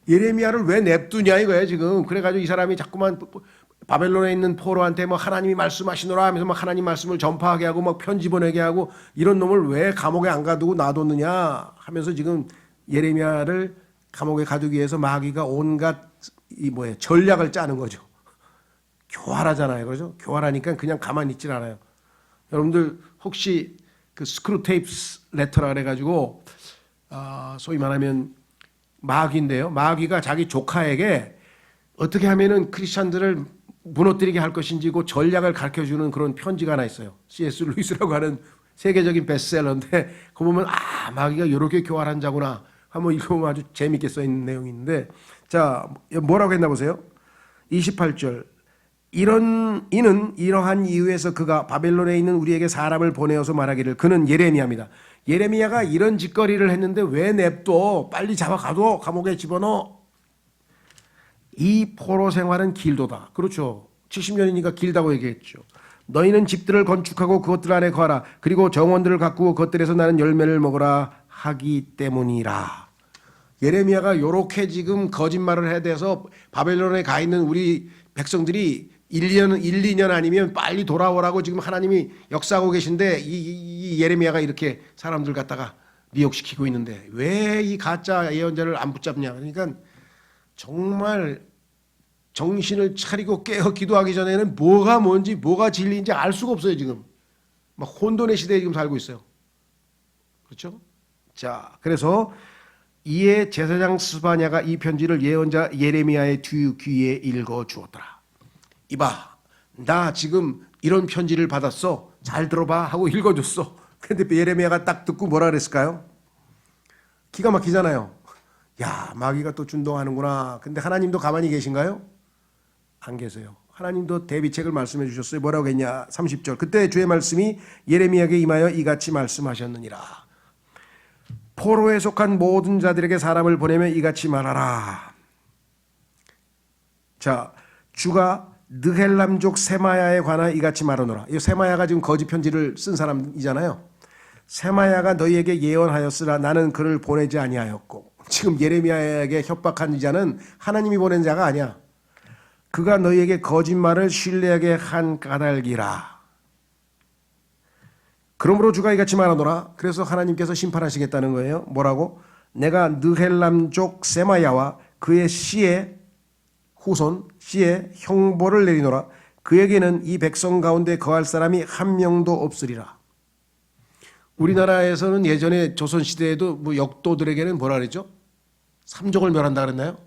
예레미야를 왜 냅두냐 이거예요 지금. 그래가지고 이 사람이 자꾸만 바벨론에 있는 포로한테 뭐 하나님이 말씀하시노라 하면서 막 하나님 말씀을 전파하게 하고 막 편지 보내게 하고 이런 놈을 왜 감옥에 안 가두고 놔뒀느냐 하면서 지금 예레미야를 감옥에 가두기 위해서 마귀가 온갖 전략을 짜는 거죠. 교활하잖아요. 그렇죠? 교활하니까 그냥 가만히 있질 않아요. 여러분들 혹시 그 스크루테이프스 레터라 그래가지고 소위 말하면 마귀인데요. 마귀가 자기 조카에게 어떻게 하면은 크리스찬들을 무너뜨리게 할 것인지 그 전략을 가르쳐주는 그런 편지가 하나 있어요. C.S. 루이스라고 하는 세계적인 베스트셀러인데 그거 보면 마귀가 이렇게 교활한 자구나 한번 읽어보면 아주 재밌게 써있는 내용이 있는데 자 뭐라고 했나 보세요. 28절. 이는 이러한 이유에서 그가 바벨론에 있는 우리에게 사람을 보내어서 말하기를. 그는 예레미야입니다. 예레미야가 이런 짓거리를 했는데 왜 냅둬? 빨리 잡아가도 감옥에 집어넣어. 이 포로 생활은 길도다. 그렇죠. 70년이니까 길다고 얘기했죠. 너희는 집들을 건축하고 그것들 안에 거하라. 그리고 정원들을 가꾸고 그것들에서 나는 열매를 먹으라 하기 때문이라. 예레미야가 요렇게 지금 거짓말을 해야 돼서 바벨론에 가 있는 우리 백성들이 1년 아니면 빨리 돌아오라고 지금 하나님이 역사하고 계신데 이 예레미야가 이렇게 사람들 갖다가 미혹시키고 있는데 왜 이 가짜 예언자를 안 붙잡냐. 그러니까 정말 정신을 차리고 깨어 기도하기 전에는 뭐가 뭔지 뭐가 진리인지 알 수가 없어요. 지금 막 혼돈의 시대에 지금 살고 있어요. 그렇죠? 자, 그래서 이에 제사장 스바냐가 이 편지를 예언자 예레미야의 귀에 읽어 주었더라. 이봐, 나 지금 이런 편지를 받았어. 잘 들어봐 하고 읽어줬어. 근데 예레미야가 딱 듣고 뭐라 그랬을까요? 기가 막히잖아요. 야, 마귀가 또 준동하는구나. 근데 하나님도 가만히 계신가요? 안 계세요. 하나님도 대비책을 말씀해 주셨어요. 뭐라고 했냐? 30절. 그때 주의 말씀이 예레미야에게 임하여 이같이 말씀하셨느니라. 포로에 속한 모든 자들에게 사람을 보내며 이같이 말하라. 자, 주가 느헬람족 세마야에 관하여 이같이 말하노라. 이 세마야가 지금 거짓 편지를 쓴 사람이잖아요. 세마야가 너희에게 예언하였으나 나는 그를 보내지 아니하였고. 지금 예레미야에게 협박한 자는 하나님이 보낸 자가 아니야. 그가 너희에게 거짓말을 신뢰하게 한 까닭이라. 그러므로 주가 이같이 말하노라. 그래서 하나님께서 심판하시겠다는 거예요. 뭐라고? 내가 느헬람족 세마야와 그의 씨의 후손 씨의 형벌을 내리노라. 그에게는 이 백성 가운데 거할 사람이 한 명도 없으리라. 우리나라에서는 예전에 조선시대에도 뭐 역도들에게는 뭐라 그랬죠? 삼족을 멸한다 그랬나요?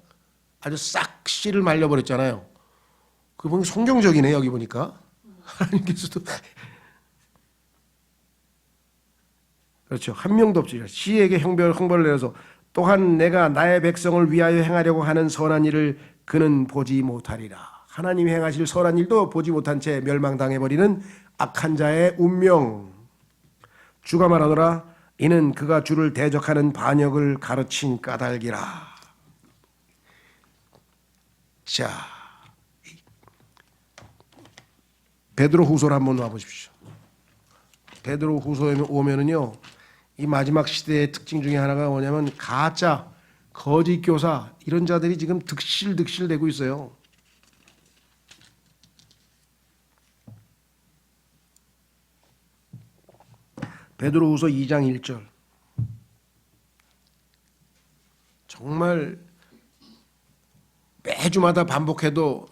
아주 싹 씨를 말려버렸잖아요. 그 보면 성경적이네. 여기 보니까 하나님께서도 그렇죠. 한 명도 없으리라. 씨에게 형벌을 내려서 또한 내가 나의 백성을 위하여 행하려고 하는 선한 일을 그는 보지 못하리라. 하나님이 행하실 선한 일도 보지 못한 채 멸망당해버리는 악한 자의 운명. 주가 말하노라. 이는 그가 주를 대적하는 반역을 가르친 까닭이라. 자, 베드로 후서를 한번 와보십시오. 베드로 후서에 오면은요, 이 마지막 시대의 특징 중에 하나가 뭐냐면 가짜 거짓 교사 이런 자들이 지금 득실되고 있어요. 베드로후서 2장 1절. 정말 매주마다 반복해도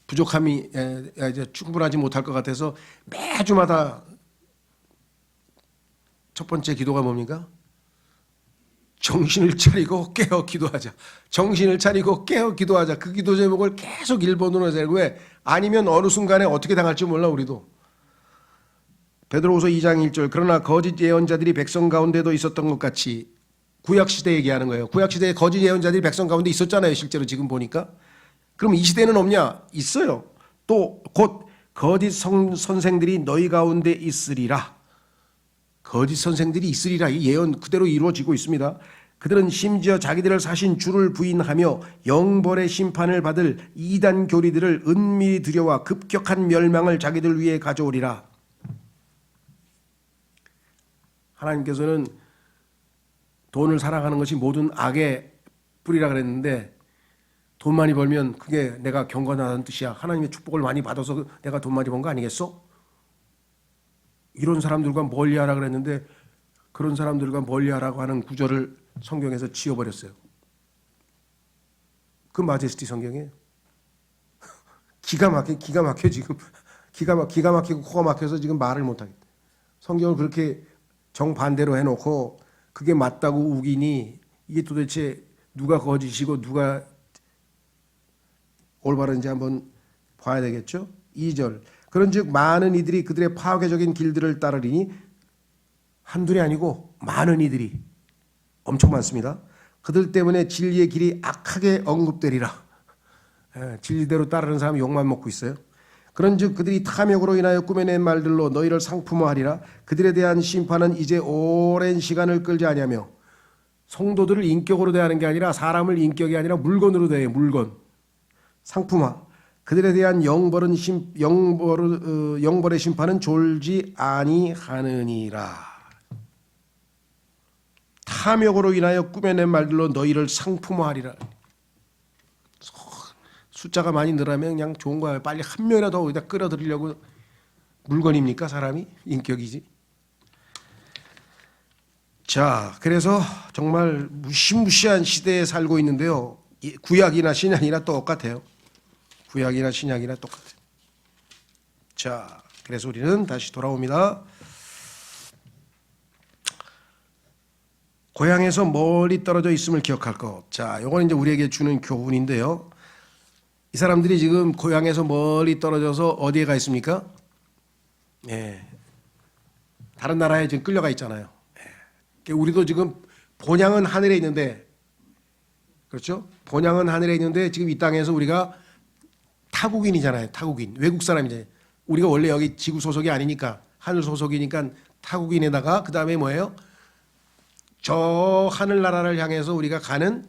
부족함이 이제 충분하지 못할 것 같아서 매주마다 첫 번째 기도가 뭡니까? 정신을 차리고 깨어 기도하자. 정신을 차리고 깨어 기도하자. 그 기도 제목을 계속 일본어로 해서 왜? 아니면 어느 순간에 어떻게 당할지 몰라 우리도. 베드로후서 2장 1절 그러나 거짓 예언자들이 백성 가운데도 있었던 것 같이 구약 시대 얘기하는 거예요. 구약 시대에 거짓 예언자들이 백성 가운데 있었잖아요. 실제로 지금 보니까. 그럼 이 시대는 없냐? 있어요. 또 곧 거짓 선생들이 너희 가운데 있으리라. 거짓 선생들이 있으리라. 이 예언 그대로 이루어지고 있습니다. 그들은 심지어 자기들을 사신 주를 부인하며 영벌의 심판을 받을 이단 교리들을 은밀히 들여와 급격한 멸망을 자기들 위해 가져오리라. 하나님께서는 돈을 사랑하는 것이 모든 악의 뿌리라 그랬는데 돈 많이 벌면 그게 내가 경건하다는 뜻이야. 하나님의 축복을 많이 받아서 내가 돈 많이 번 거 아니겠어? 이런 사람들과 멀리하라 그랬는데 그런 사람들과 멀리하라고 하는 구절을 성경에서 지워버렸어요. 그 마제스티 성경이에요. 기가 막혀 지금. 기가 막히고 코가 막혀서 지금 말을 못하겠다. 성경을 그렇게 정반대로 해놓고 그게 맞다고 우기니 이게 도대체 누가 거짓이고 누가 올바른지 한번 봐야 되겠죠. 2절 그런즉 많은 이들이 그들의 파괴적인 길들을 따르리니 한둘이 아니고 많은 이들이 엄청 많습니다. 그들 때문에 진리의 길이 악하게 언급되리라. 진리대로 따르는 사람 욕만 먹고 있어요. 그런즉 그들이 탐욕으로 인하여 꾸며낸 말들로 너희를 상품화하리라. 그들에 대한 심판은 이제 오랜 시간을 끌지 아니하며 성도들을 인격으로 대하는 게 아니라 사람을 인격이 아니라 물건으로 대해요. 물건. 상품화. 그들에 대한 영벌의 심판은 졸지 아니하느니라. 탐욕으로 인하여 꾸며낸 말들로 너희를 상품화하리라. 숫자가 많이 늘어나면 그냥 좋은 거예요. 빨리 한 명이라도 어디다 끌어들이려고. 물건입니까 사람이? 인격이지. 자, 그래서 정말 무시무시한 시대에 살고 있는데요. 구약이나 신약이나 똑같아요. 구약이나 신약이나 똑같아요. 자, 그래서 우리는 다시 돌아옵니다. 고향에서 멀리 떨어져 있음을 기억할 것. 자, 이건 이제 우리에게 주는 교훈인데요. 이 사람들이 지금 고향에서 멀리 떨어져서 어디에 가 있습니까? 예. 다른 나라에 지금 끌려가 있잖아요. 예. 우리도 지금 본향은 하늘에 있는데, 그렇죠? 본향은 하늘에 있는데 지금 이 땅에서 우리가 타국인이잖아요. 타국인. 외국 사람이잖아요. 우리가 원래 여기 지구 소속이 아니니까, 하늘 소속이니까 타국인에다가 그 다음에 뭐예요? 저 하늘나라를 향해서 우리가 가는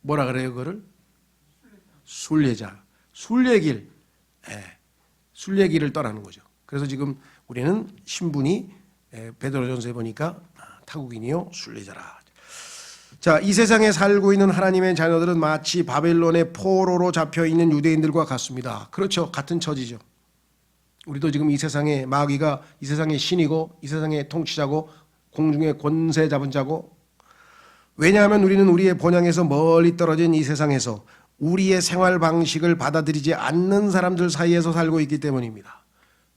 뭐라 그래요 그거를? 순례자. 순례길. 순례길을 떠나는 거죠. 그래서 지금 우리는 신분이 베드로전서에 보니까 타국인이요 순례자라. 자, 이 세상에 살고 있는 하나님의 자녀들은 마치 바벨론의 포로로 잡혀있는 유대인들과 같습니다. 그렇죠. 같은 처지죠. 우리도 지금 이 세상에 마귀가 이 세상의 신이고 이 세상의 통치자고 공중의 권세 잡은 자고, 왜냐하면 우리는 우리의 본향에서 멀리 떨어진 이 세상에서 우리의 생활 방식을 받아들이지 않는 사람들 사이에서 살고 있기 때문입니다.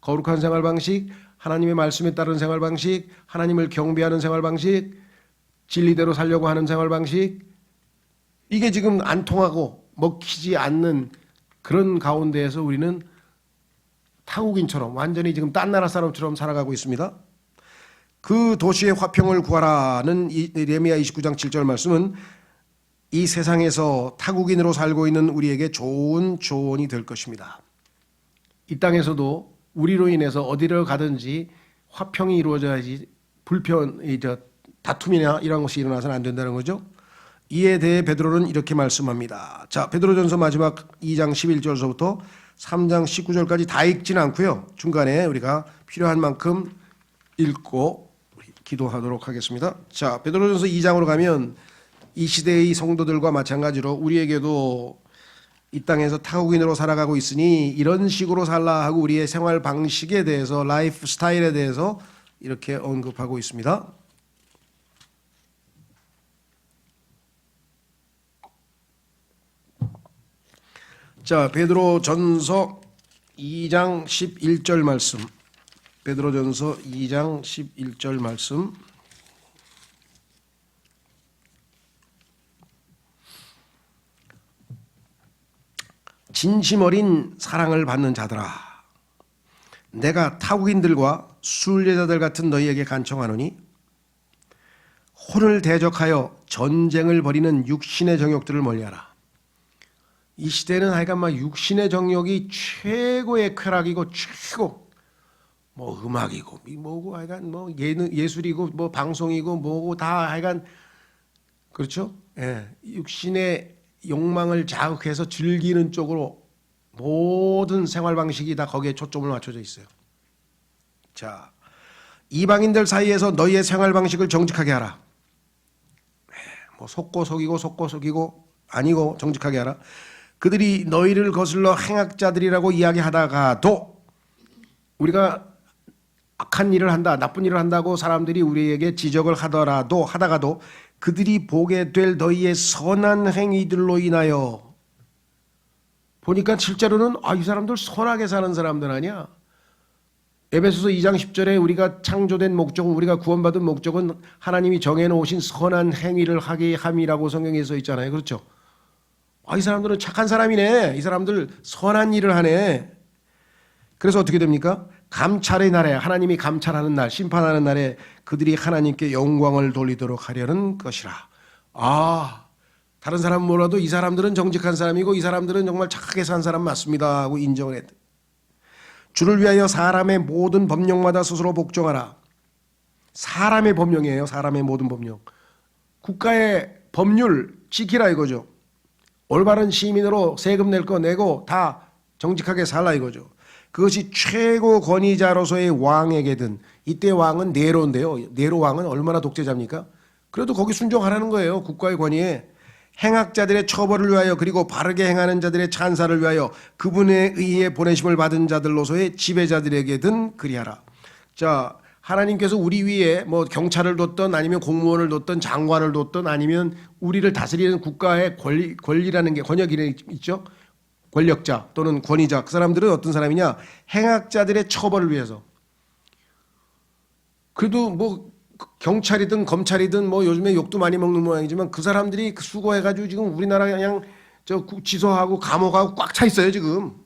거룩한 생활 방식, 하나님의 말씀에 따른 생활 방식, 하나님을 경배하는 생활 방식, 진리대로 살려고 하는 생활 방식, 이게 지금 안 통하고 먹히지 않는 그런 가운데에서 우리는 타국인처럼 완전히 지금 딴 나라 사람처럼 살아가고 있습니다. 그 도시의 화평을 구하라는 예레미야 29장 7절 말씀은 이 세상에서 타국인으로 살고 있는 우리에게 좋은 조언이 될 것입니다. 이 땅에서도 우리로 인해서 어디를 가든지 화평이 이루어져야지 다툼이나 이런 것이 일어나서는 안 된다는 거죠. 이에 대해 베드로는 이렇게 말씀합니다. 자, 베드로전서 마지막 2장 11절서부터 3장 19절까지 다 읽지는 않고요. 중간에 우리가 필요한 만큼 읽고 기도하도록 하겠습니다. 자, 베드로전서 2장으로 가면 이 시대의 성도들과 마찬가지로 우리에게도 이 땅에서 타국인으로 살아가고 있으니 이런 식으로 살라 하고 우리의 생활 방식에 대해서, 라이프 스타일에 대해서 이렇게 언급하고 있습니다. 자, 베드로전서 2장 11절 말씀. 베드로전서 2장 11절 말씀. 진심 어린 사랑을 받는 자들아, 내가 타국인들과 순례자들 같은 너희에게 간청하노니 혼을 대적하여 전쟁을 벌이는 육신의 정욕들을 멀리하라. 이 시대는 하여간 막 육신의 정욕이 최고의 쾌락이고 최고 뭐 음악이고 뭐고 하여간 뭐 예술이고 뭐 방송이고 뭐고 다 하여간 그렇죠? 예, 육신의 욕망을 자극해서 즐기는 쪽으로 모든 생활 방식이 다 거기에 초점을 맞춰져 있어요. 자, 이방인들 사이에서 너희의 생활 방식을 정직하게 하라. 뭐 속고 속이고 아니고 정직하게 하라. 그들이 너희를 거슬러 행악자들이라고 이야기하다가도 우리가 악한 일을 한다, 나쁜 일을 한다고 사람들이 우리에게 지적을 하다가도 그들이 보게 될 너희의 선한 행위들로 인하여 보니까 실제로는 이 사람들 선하게 사는 사람들 아니야. 에베소서 2장 10절에 우리가 창조된 목적은 우리가 구원받은 목적은 하나님이 정해놓으신 선한 행위를 하게 함이라고 성경에 써 있잖아요. 그렇죠? 이 사람들은 착한 사람이네. 이 사람들 선한 일을 하네. 그래서 어떻게 됩니까? 감찰의 날에 하나님이 감찰하는 날, 심판하는 날에 그들이 하나님께 영광을 돌리도록 하려는 것이라. 다른 사람은 몰라도 이 사람들은 정직한 사람이고 이 사람들은 정말 착하게 산 사람 맞습니다 하고 인정을 했다. 주를 위하여 사람의 모든 법령마다 스스로 복종하라. 사람의 법령이에요. 사람의 모든 법령. 국가의 법률 지키라 이거죠. 올바른 시민으로 세금 낼 거 내고 다 정직하게 살라 이거죠. 그것이 최고 권위자로서의 왕에게든, 이때 왕은 네로인데요. 네로 왕은 얼마나 독재자입니까? 그래도 거기 순종하라는 거예요. 국가의 권위에. 행악자들의 처벌을 위하여 그리고 바르게 행하는 자들의 찬사를 위하여 그분에 의해 보내심을 받은 자들로서의 지배자들에게든 그리하라. 자, 하나님께서 우리 위에 뭐 경찰을 뒀던 아니면 공무원을 뒀던 장관을 뒀던 아니면 우리를 다스리는 국가의 권리라는 게 권력이 있죠. 권력자 또는 권위자, 그 사람들은 어떤 사람이냐? 행악자들의 처벌을 위해서. 그래도 뭐 경찰이든 검찰이든 뭐 요즘에 욕도 많이 먹는 모양이지만 그 사람들이 수고해가지고 지금 우리나라 그냥 지소하고 감옥하고 꽉 차 있어요 지금.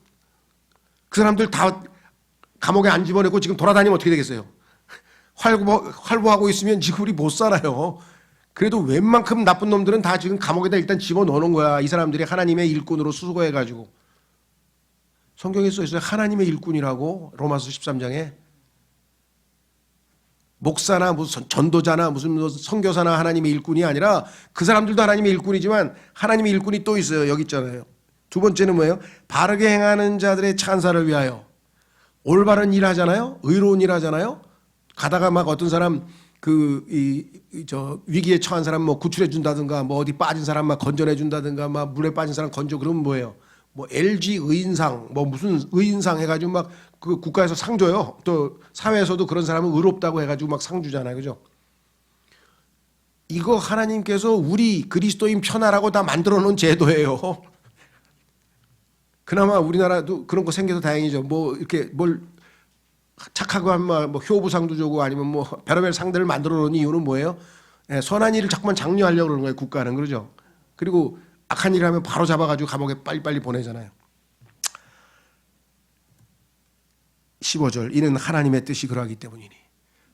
그 사람들 다 감옥에 안 집어넣고 지금 돌아다니면 어떻게 되겠어요? 활보하고 있으면 지금 우리 못 살아요. 그래도 웬만큼 나쁜 놈들은 다 지금 감옥에다 일단 집어넣는 거야. 이 사람들이 하나님의 일꾼으로 수고해가지고. 성경에 써 있어요. 하나님의 일꾼이라고 로마서 13장에. 목사나 무슨 전도자나 무슨 선교사나 하나님의 일꾼이 아니라 그 사람들도 하나님의 일꾼이지만 하나님의 일꾼이 또 있어요. 여기 있잖아요. 두 번째는 뭐예요? 바르게 행하는 자들의 찬사를 위하여. 올바른 일 하잖아요. 의로운 일 하잖아요. 가다가 막 어떤 사람 위기에 처한 사람 뭐 구출해 준다든가 뭐 어디 빠진 사람 막 건져내 준다든가 막 물에 빠진 사람 건져 그러면 뭐예요? 뭐 LG 의인상 뭐 무슨 의인상 해가지고 막 그 국가에서 상 줘요. 또 사회에서도 그런 사람은 의롭다고 해가지고 막 상 주잖아요. 그죠? 이거 하나님께서 우리 그리스도인 편하라고 다 만들어 놓은 제도예요. 그나마 우리나라도 그런 거 생겨서 다행이죠. 뭐 이렇게 뭘 착하고 하면 뭐 효부상도 주고 아니면 뭐 별의별 상들을 만들어 놓은 이유는 뭐예요? 선한 일을 자꾸만 장려하려고 그러는 거예요. 국가는. 그러죠? 그리고 악한 일을 하면 바로 잡아가지고 감옥에 빨리빨리 보내잖아요. 15절 이는 하나님의 뜻이 그러하기 때문이니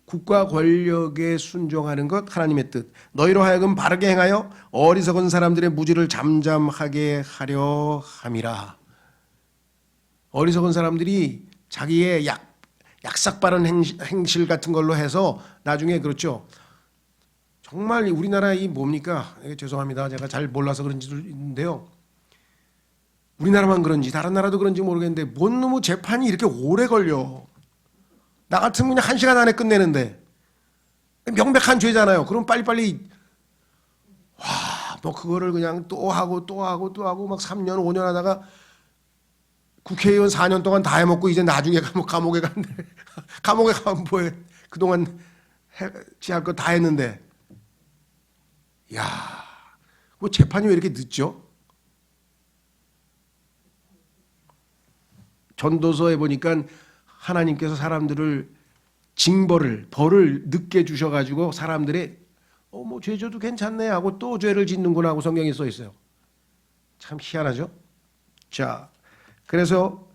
국가 권력에 순종하는 것 하나님의 뜻 너희로 하여금 바르게 행하여 어리석은 사람들의 무지를 잠잠하게 하려 함이라. 어리석은 사람들이 자기의 약삭빠른 행실 같은 걸로 해서 나중에 그렇죠. 정말 우리나라 이 뭡니까? 죄송합니다. 제가 잘 몰라서 그런지도 있는데요. 우리나라만 그런지 다른 나라도 그런지 모르겠는데 뭔 놈의 재판이 이렇게 오래 걸려. 나 같으면 그냥 1시간 안에 끝내는데 명백한 죄잖아요. 그럼 빨리빨리 뭐 그거를 그냥 또 하고 막 3년 5년 하다가 국회의원 4년 동안 다 해먹고 이제 나중에 감옥에 갔는데 감옥에 가면 뭐해. 그동안 할 거 다 했는데 뭐 재판이 왜 이렇게 늦죠? 전도서에 보니까 하나님께서 사람들을 벌을 늦게 주셔가지고 사람들이 뭐 죄 져도 괜찮네 하고 또 죄를 짓는구나 하고 성경에 써 있어요. 참 희한하죠? 자, 그래서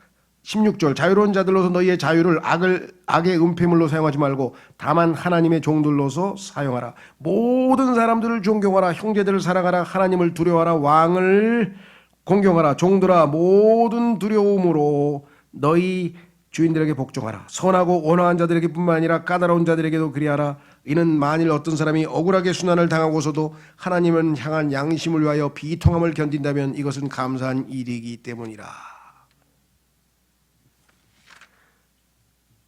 16절 자유로운 자들로서 너희의 자유를 악의 은폐물로 사용하지 말고 다만 하나님의 종들로서 사용하라. 모든 사람들을 존경하라. 형제들을 사랑하라. 하나님을 두려워하라. 왕을 공경하라. 종들아 모든 두려움으로 너희 주인들에게 복종하라. 선하고 온화한 자들에게 뿐만 아니라 까다로운 자들에게도 그리하라. 이는 만일 어떤 사람이 억울하게 순환을 당하고서도 하나님을 향한 양심을 위하여 비통함을 견딘다면 이것은 감사한 일이기 때문이라.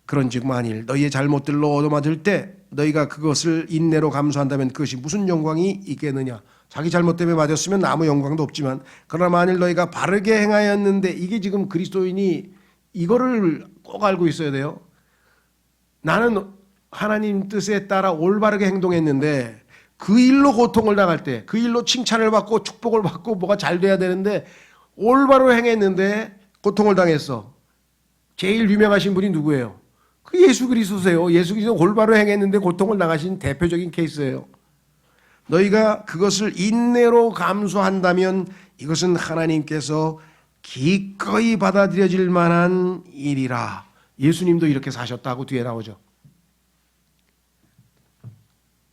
그런즉 만일 너희의 잘못들로 얻어맞을 때 너희가 그것을 인내로 감수한다면 그것이 무슨 영광이 있겠느냐. 자기 잘못 때문에 맞았으면 아무 영광도 없지만 그러나 만일 너희가 바르게 행하였는데, 이게 지금 그리스도인이 이거를 꼭 알고 있어야 돼요. 나는 하나님 뜻에 따라 올바르게 행동했는데 그 일로 고통을 당할 때, 그 일로 칭찬을 받고 축복을 받고 뭐가 잘 돼야 되는데 올바로 행했는데 고통을 당했어. 제일 유명하신 분이 누구예요? 그 예수 그리스도세요. 예수 그리스도 올바로 행했는데 고통을 당하신 대표적인 케이스예요. 너희가 그것을 인내로 감수한다면 이것은 하나님께서 기꺼이 받아들여질 만한 일이라. 예수님도 이렇게 사셨다고 뒤에 나오죠.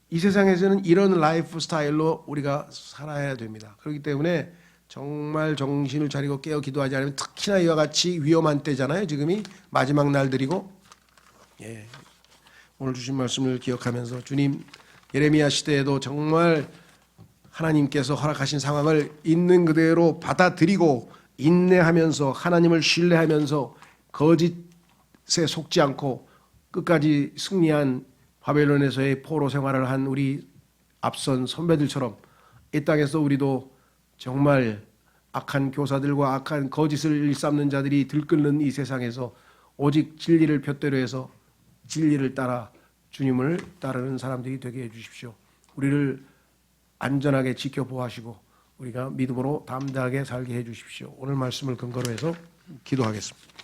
이 세상에서는 이런 라이프 스타일로 우리가 살아야 됩니다. 그렇기 때문에 정말 정신을 차리고 깨어 기도하지 않으면, 특히나 이와 같이 위험한 때잖아요. 지금이 마지막 날들이고. 오늘 주신 말씀을 기억하면서 주님, 예레미야 시대에도 정말 하나님께서 허락하신 상황을 있는 그대로 받아들이고 인내하면서 하나님을 신뢰하면서 거짓에 속지 않고 끝까지 승리한 바벨론에서의 포로 생활을 한 우리 앞선 선배들처럼 이 땅에서 우리도 정말 악한 교사들과 악한 거짓을 일삼는 자들이 들끓는 이 세상에서 오직 진리를 푯대로 해서 진리를 따라 주님을 따르는 사람들이 되게 해주십시오. 우리를 안전하게 지켜보하시고 우리가 믿음으로 담대하게 살게 해주십시오. 오늘 말씀을 근거로 해서 기도하겠습니다.